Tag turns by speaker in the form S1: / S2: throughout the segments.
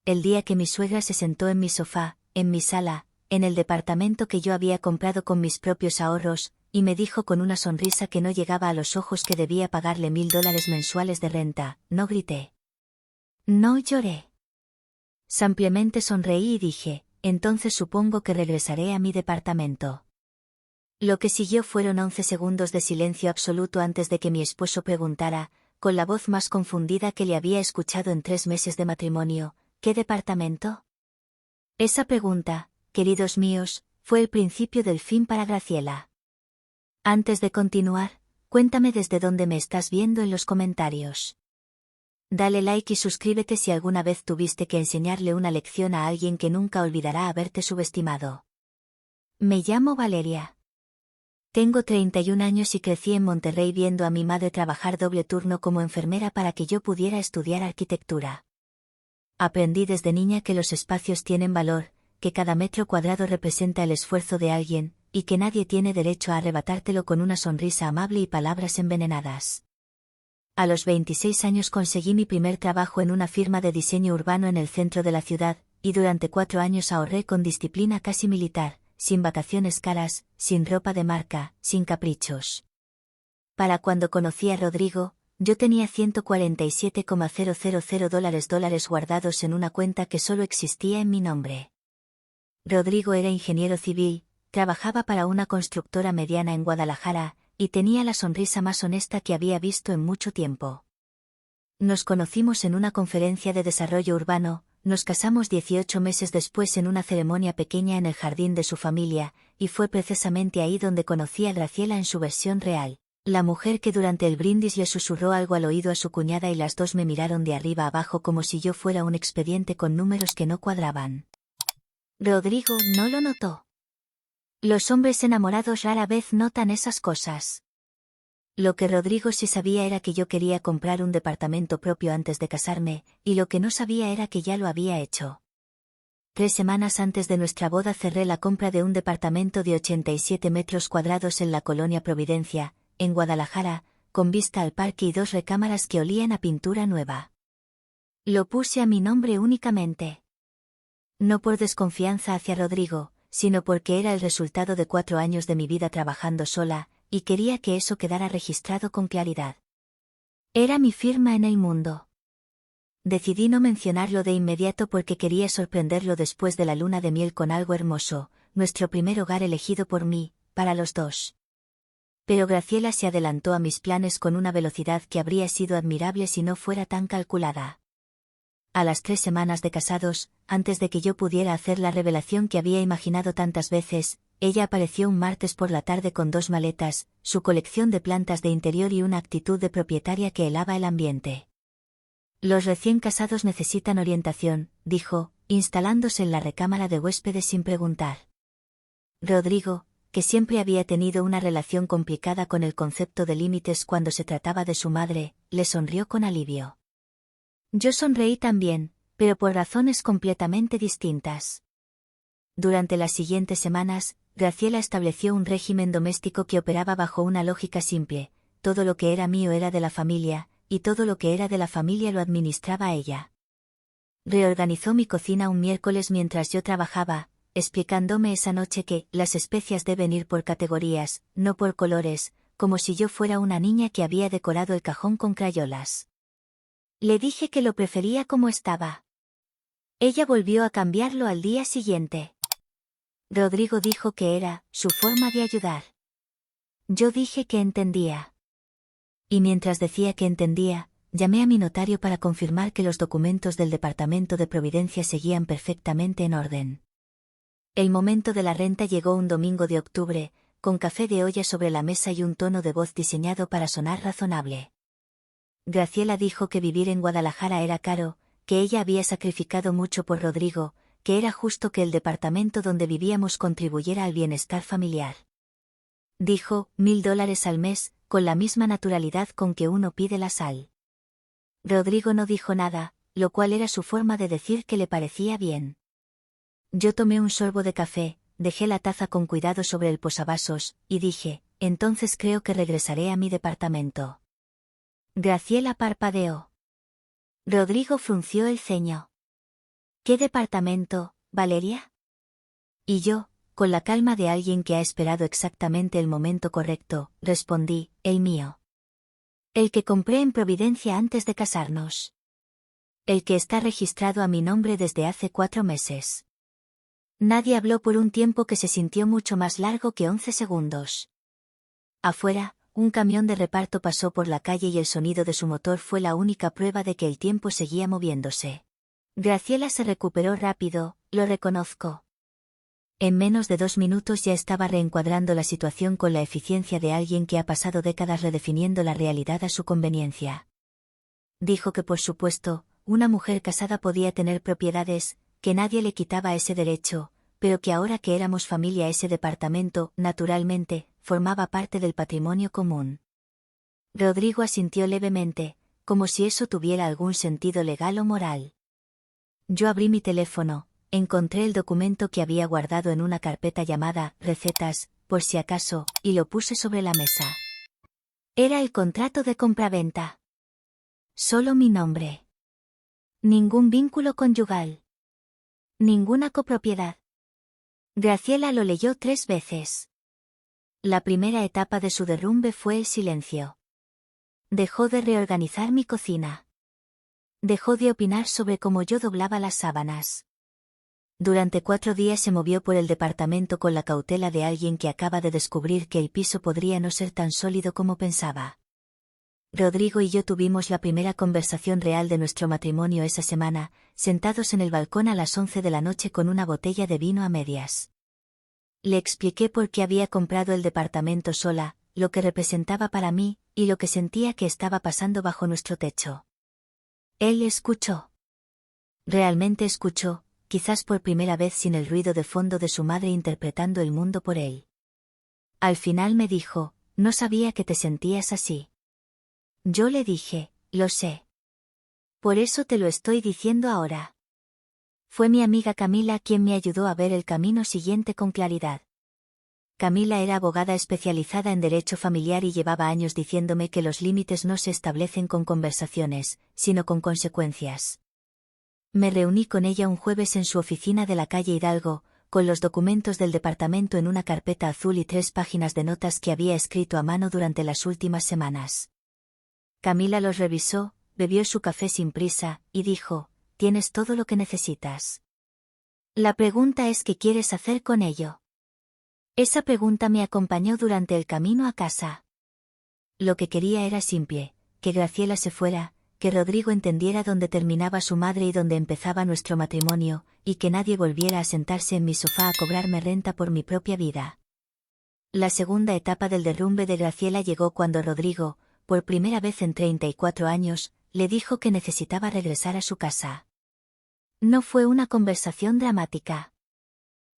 S1: el día que mi suegra se sentó en mi sofá, en mi sala, en el departamento que yo había comprado con mis propios ahorros, y me dijo con una sonrisa que no llegaba a los ojos que debía pagarle $1000 mensuales de renta. No grité. No lloré. Simplemente sonreí y dije, entonces supongo que regresaré a mi departamento. Lo que siguió fueron 11 segundos de silencio absoluto antes de que mi esposo preguntara, con la voz más confundida que le había escuchado en 3 meses de matrimonio, ¿qué departamento? Esa pregunta, queridos míos, fue el principio del fin para Graciela. Antes de continuar, cuéntame desde dónde me estás viendo en los comentarios. Dale like y suscríbete si alguna vez tuviste que enseñarle una lección a alguien que nunca olvidará haberte subestimado. Me llamo Valeria. Tengo 31 años y crecí en Monterrey viendo a mi madre trabajar doble turno como enfermera para que yo pudiera estudiar arquitectura. Aprendí desde niña que los espacios tienen valor, que cada metro cuadrado representa el esfuerzo de alguien, y que nadie tiene derecho a arrebatártelo con una sonrisa amable y palabras envenenadas. A los 26 años conseguí mi primer trabajo en una firma de diseño urbano en el centro de la ciudad, y durante 4 años ahorré con disciplina casi militar, sin vacaciones caras, sin ropa de marca, sin caprichos. Para cuando conocí a Rodrigo, yo tenía $147,000 guardados en una cuenta que solo existía en mi nombre. Rodrigo era ingeniero civil, trabajaba para una constructora mediana en Guadalajara, y tenía la sonrisa más honesta que había visto en mucho tiempo. Nos conocimos en una conferencia de desarrollo urbano, nos casamos 18 meses después en una ceremonia pequeña en el jardín de su familia, y fue precisamente ahí donde conocí a Graciela en su versión real, la mujer que durante el brindis le susurró algo al oído a su cuñada y las dos me miraron de arriba abajo como si yo fuera un expediente con números que no cuadraban. Rodrigo no lo notó. Los hombres enamorados rara vez notan esas cosas. Lo que Rodrigo sí sabía era que yo quería comprar un departamento propio antes de casarme, y lo que no sabía era que ya lo había hecho. 3 semanas antes de nuestra boda cerré la compra de un departamento de 87 metros cuadrados en la colonia Providencia, en Guadalajara, con vista al parque y 2 recámaras que olían a pintura nueva. Lo puse a mi nombre únicamente. No por desconfianza hacia Rodrigo, sino porque era el resultado de 4 años de mi vida trabajando sola, y quería que eso quedara registrado con claridad. Era mi firma en el mundo. Decidí no mencionarlo de inmediato porque quería sorprenderlo después de la luna de miel con algo hermoso, nuestro primer hogar elegido por mí, para los dos. Pero Graciela se adelantó a mis planes con una velocidad que habría sido admirable si no fuera tan calculada. A las 3 semanas de casados, antes de que yo pudiera hacer la revelación que había imaginado tantas veces, ella apareció un martes por la tarde con 2 maletas, su colección de plantas de interior y una actitud de propietaria que helaba el ambiente. Los recién casados necesitan orientación, dijo, instalándose en la recámara de huéspedes sin preguntar. Rodrigo, que siempre había tenido una relación complicada con el concepto de límites cuando se trataba de su madre, le sonrió con alivio. Yo sonreí también, pero por razones completamente distintas. Durante las siguientes semanas, Graciela estableció un régimen doméstico que operaba bajo una lógica simple: todo lo que era mío era de la familia, y todo lo que era de la familia lo administraba ella. Reorganizó mi cocina un miércoles mientras yo trabajaba, explicándome esa noche que las especias deben ir por categorías, no por colores, como si yo fuera una niña que había decorado el cajón con crayolas. Le dije que lo prefería como estaba. Ella volvió a cambiarlo al día siguiente. Rodrigo dijo que era su forma de ayudar. Yo dije que entendía. Y mientras decía que entendía, llamé a mi notario para confirmar que los documentos del Departamento de Providencia seguían perfectamente en orden. El momento de la renta llegó un domingo de octubre, con café de olla sobre la mesa y un tono de voz diseñado para sonar razonable. Graciela dijo que vivir en Guadalajara era caro, que ella había sacrificado mucho por Rodrigo, que era justo que el departamento donde vivíamos contribuyera al bienestar familiar. Dijo, $1000 al mes, con la misma naturalidad con que uno pide la sal. Rodrigo no dijo nada, lo cual era su forma de decir que le parecía bien. Yo tomé un sorbo de café, dejé la taza con cuidado sobre el posavasos, y dije, entonces creo que regresaré a mi departamento. Graciela parpadeó. Rodrigo frunció el ceño. ¿Qué departamento, Valeria? Y yo, con la calma de alguien que ha esperado exactamente el momento correcto, respondí, el mío. El que compré en Providencia antes de casarnos. El que está registrado a mi nombre desde hace 4 meses. Nadie habló por un tiempo que se sintió mucho más largo que 11 segundos. Afuera, un camión de reparto pasó por la calle y el sonido de su motor fue la única prueba de que el tiempo seguía moviéndose. Graciela se recuperó rápido, lo reconozco. En menos de 2 minutos ya estaba reencuadrando la situación con la eficiencia de alguien que ha pasado décadas redefiniendo la realidad a su conveniencia. Dijo que por supuesto, una mujer casada podía tener propiedades, que nadie le quitaba ese derecho, pero que ahora que éramos familia ese departamento, naturalmente, formaba parte del patrimonio común. Rodrigo asintió levemente, como si eso tuviera algún sentido legal o moral. Yo abrí mi teléfono, encontré el documento que había guardado en una carpeta llamada Recetas, por si acaso, y lo puse sobre la mesa. Era el contrato de compraventa. Solo mi nombre. Ningún vínculo conyugal. Ninguna copropiedad. Graciela lo leyó 3 veces. La primera etapa de su derrumbe fue el silencio. Dejó de reorganizar mi cocina. Dejó de opinar sobre cómo yo doblaba las sábanas. Durante 4 días se movió por el departamento con la cautela de alguien que acaba de descubrir que el piso podría no ser tan sólido como pensaba. Rodrigo y yo tuvimos la primera conversación real de nuestro matrimonio esa semana, sentados en el balcón a las 11 de la noche con una botella de vino a medias. Le expliqué por qué había comprado el departamento sola, lo que representaba para mí, y lo que sentía que estaba pasando bajo nuestro techo. Él escuchó. Realmente escuchó, quizás por primera vez sin el ruido de fondo de su madre interpretando el mundo por él. Al final me dijo, no sabía que te sentías así. Yo le dije, lo sé. Por eso te lo estoy diciendo ahora. Fue mi amiga Camila quien me ayudó a ver el camino siguiente con claridad. Camila era abogada especializada en derecho familiar y llevaba años diciéndome que los límites no se establecen con conversaciones, sino con consecuencias. Me reuní con ella un jueves en su oficina de la calle Hidalgo, con los documentos del departamento en una carpeta azul y 3 páginas de notas que había escrito a mano durante las últimas semanas. Camila los revisó, bebió su café sin prisa, y dijo, tienes todo lo que necesitas. La pregunta es ¿qué quieres hacer con ello? Esa pregunta me acompañó durante el camino a casa. Lo que quería era simple, que Graciela se fuera, que Rodrigo entendiera dónde terminaba su madre y dónde empezaba nuestro matrimonio, y que nadie volviera a sentarse en mi sofá a cobrarme renta por mi propia vida. La segunda etapa del derrumbe de Graciela llegó cuando Rodrigo, por primera vez en 34 años, le dijo que necesitaba regresar a su casa. No fue una conversación dramática.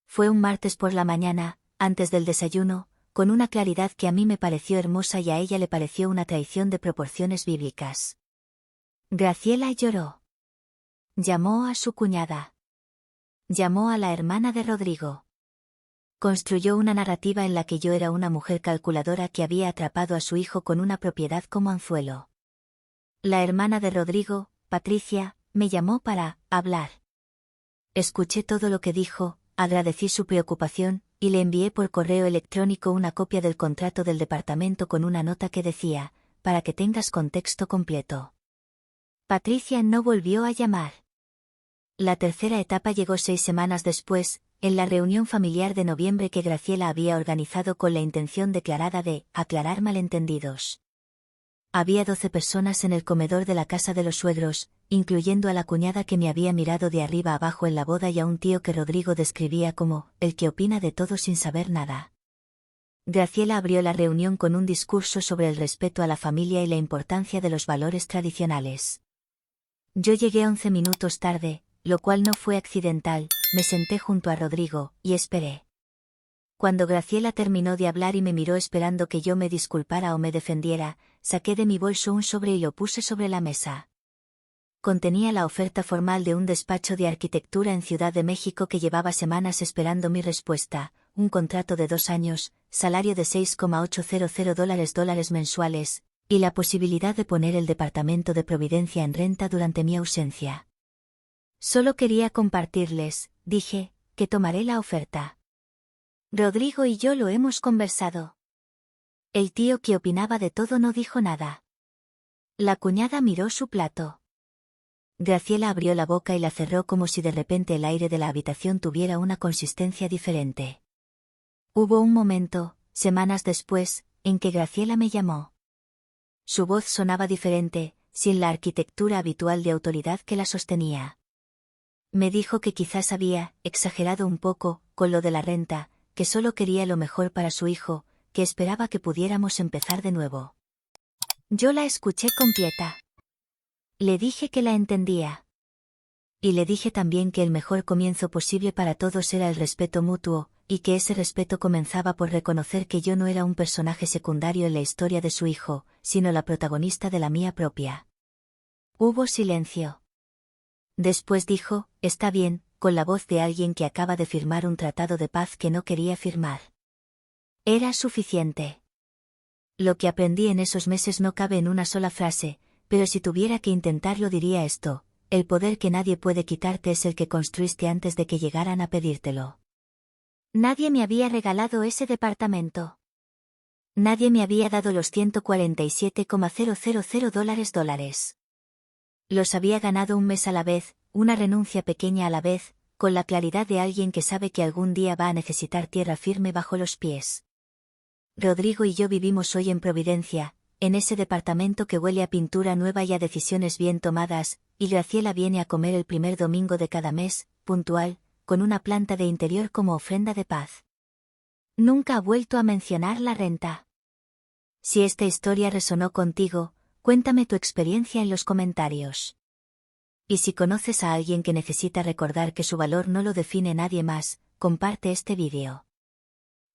S1: Fue un martes por la mañana, antes del desayuno, con una claridad que a mí me pareció hermosa y a ella le pareció una traición de proporciones bíblicas. Graciela lloró. Llamó a su cuñada. Llamó a la hermana de Rodrigo. Construyó una narrativa en la que yo era una mujer calculadora que había atrapado a su hijo con una propiedad como anzuelo. La hermana de Rodrigo, Patricia, me llamó para hablar. Escuché todo lo que dijo, agradecí su preocupación, y le envié por correo electrónico una copia del contrato del departamento con una nota que decía, para que tengas contexto completo. Patricia no volvió a llamar. La tercera etapa llegó 6 semanas después, en la reunión familiar de noviembre que Graciela había organizado con la intención declarada de aclarar malentendidos. Había 12 personas en el comedor de la casa de los suegros, incluyendo a la cuñada que me había mirado de arriba abajo en la boda y a un tío que Rodrigo describía como el que opina de todo sin saber nada. Graciela abrió la reunión con un discurso sobre el respeto a la familia y la importancia de los valores tradicionales. Yo llegué 11 minutos tarde, lo cual no fue accidental, me senté junto a Rodrigo, y esperé. Cuando Graciela terminó de hablar y me miró esperando que yo me disculpara o me defendiera, saqué de mi bolso un sobre y lo puse sobre la mesa. Contenía la oferta formal de un despacho de arquitectura en Ciudad de México que llevaba semanas esperando mi respuesta, un contrato de 2 años, salario de $6,800 mensuales, y la posibilidad de poner el departamento de Providencia en renta durante mi ausencia. Solo quería compartirles, dije, que tomaré la oferta. Rodrigo y yo lo hemos conversado. El tío que opinaba de todo no dijo nada. La cuñada miró su plato. Graciela abrió la boca y la cerró como si de repente el aire de la habitación tuviera una consistencia diferente. Hubo un momento, semanas después, en que Graciela me llamó. Su voz sonaba diferente, sin la arquitectura habitual de autoridad que la sostenía. Me dijo que quizás había exagerado un poco con lo de la renta, que solo quería lo mejor para su hijo, que esperaba que pudiéramos empezar de nuevo. Yo la escuché completa. Le dije que la entendía. Y le dije también que el mejor comienzo posible para todos era el respeto mutuo, y que ese respeto comenzaba por reconocer que yo no era un personaje secundario en la historia de su hijo, sino la protagonista de la mía propia. Hubo silencio. Después dijo, está bien, con la voz de alguien que acaba de firmar un tratado de paz que no quería firmar. Era suficiente. Lo que aprendí en esos meses no cabe en una sola frase, pero si tuviera que intentarlo diría esto: el poder que nadie puede quitarte es el que construiste antes de que llegaran a pedírtelo. Nadie me había regalado ese departamento. Nadie me había dado los $147,000 Los había ganado un mes a la vez, una renuncia pequeña a la vez, con la claridad de alguien que sabe que algún día va a necesitar tierra firme bajo los pies. Rodrigo y yo vivimos hoy en Providencia, en ese departamento que huele a pintura nueva y a decisiones bien tomadas, y Graciela viene a comer el primer domingo de cada mes, puntual, con una planta de interior como ofrenda de paz. Nunca ha vuelto a mencionar la renta. Si esta historia resonó contigo, cuéntame tu experiencia en los comentarios. Y si conoces a alguien que necesita recordar que su valor no lo define nadie más, comparte este vídeo.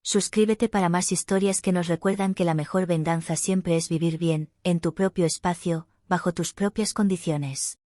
S1: Suscríbete para más historias que nos recuerdan que la mejor venganza siempre es vivir bien, en tu propio espacio, bajo tus propias condiciones.